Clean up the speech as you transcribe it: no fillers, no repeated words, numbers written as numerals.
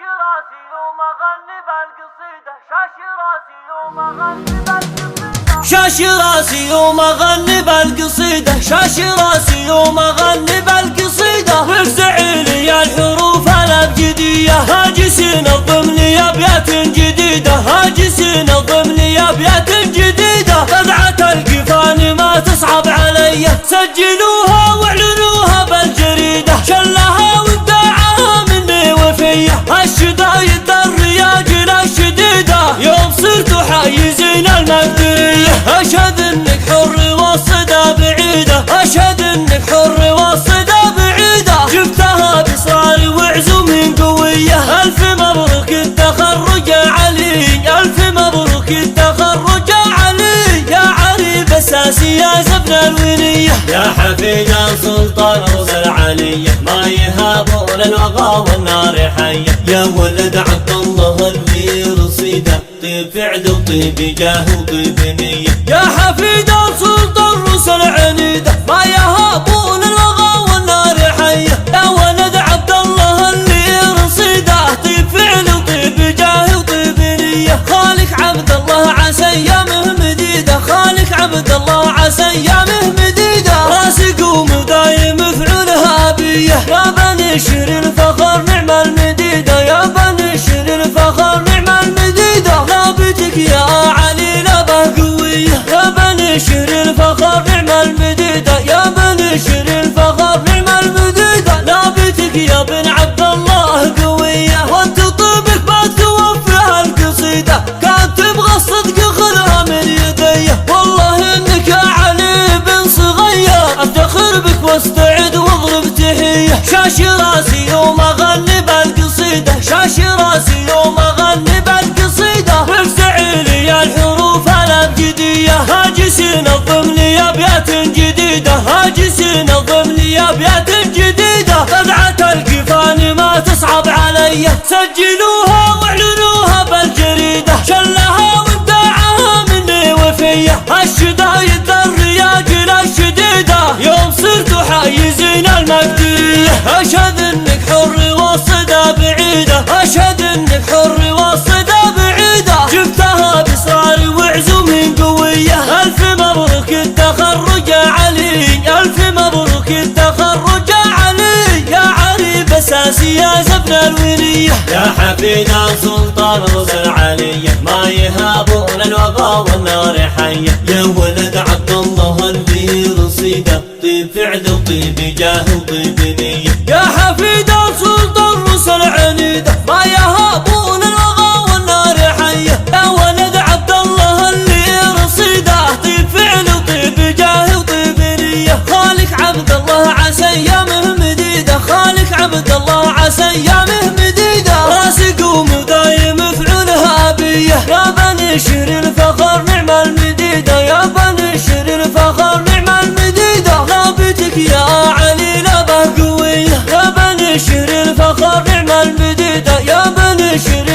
شاشي راسي يوم اغني بالقصيدة، شاشي راسي يوم اغني بالقصيدة، شاشي راسي يوم اغني بالقصيدة، شاشي راسي يوم اغني بالقصيدة. وفزع لي الحروف الابجدية، هاجسين الضمن ابيات جديدة، هاجسين الضمن ابيات جديدة. قطعة القفان ما تصعب علي، سجلوها واعلنوها بالجريدة. شلها وابداعها مني وفيه، الشدايد الرياجل الشديدة. يوم صرت حايزين المقدرية، اشهد انك حر والصدى بعيدة، اشهد انك حر والصدى بعيدة. جبتها بصرار وعزوم قوية، الف مبروك التخرج يا علي، الف مبروك التخرج يا علي. يا علي بساسي يا زبن الونية، يا حفيد سلطان رؤوس العلية. ما يهابون الوغى والنار حية، يا ولد عبد الله الوير صيدة. طيب فعل وطيب جاه وطيب نية، يا حفيد سلطان رؤوس العنيدة. ما يهابون الوغى والنار حية، يا ولد عبد الله الوير صيدة. طيب فعل وطيب جاه وطيب نية. خالك عبد الله عسى ايامه مديدة، خالك عبد الله عسى ايامه مديدة. راسي قوم دايم فعولها بيه، يا بني شر الفخر نعم المديدة، يا بني شر الفخر نعم المديدة. لابتك يا علي لبه قوية، يا بني شر الفخر نعم المديدة، يا بني شر الفخر نعم المديدة. لابتك يا بن عبد الله قوية، وانت طيبك ما توفيها القصيدة. كانت تبغى الصدق خذها من يدي، والله انك يا علي بن صغير. افتخر بك واستعد واضرب تحية. شاشي راسي يوم اغني بالقصيدة، شاشي راسي يوم اغني بالقصيدة. وفزع لي الحروف الابجدية، هاجسين الضمن ابيات جديدة، هاجسين الضمن ابيات جديدة. قطعة القفان ما تصعب علي، سجلوها واعلنوها بالجريدة. شلها وابداعها مني وفيه، الشدايد الرياجل الشديدة. يوم صرت حايزين المقدرية، اشهد انك حر والصدى بعيدة، اشهد انك حر والصدى بعيدة. جبتها بصرار وعزوم قوية، الف مبروك التخرج يا علي، الف مبروك التخرج يا علي. يا علي بساسي يا زبن الونية، يا حفيد سلطان رؤوس العلية. ما يهابون الوغى والنار حية، يا ولد عبد الله الوير صيدة. طيب فعل وطيب جاه وطيب نية، يا حفيد سلطان رؤوس العنيدة. ما يهابون الوغى والنار حية، يا ولد عبد الله الوير صيدة. طيب فعل وطيب جاه وطيب نية. خالك عبد الله عسى ايامه مديدة، خالك عبد الله عسى ايامه مديدة. راسي قوم دايم فعولها بيه، يا بني شر الفخر نعم المديدة، يا بني شر الفخر نعم المديدة. لابتك يا علي لبه قوية، يا بني شر الفخر نعم المديدة، يا بني شر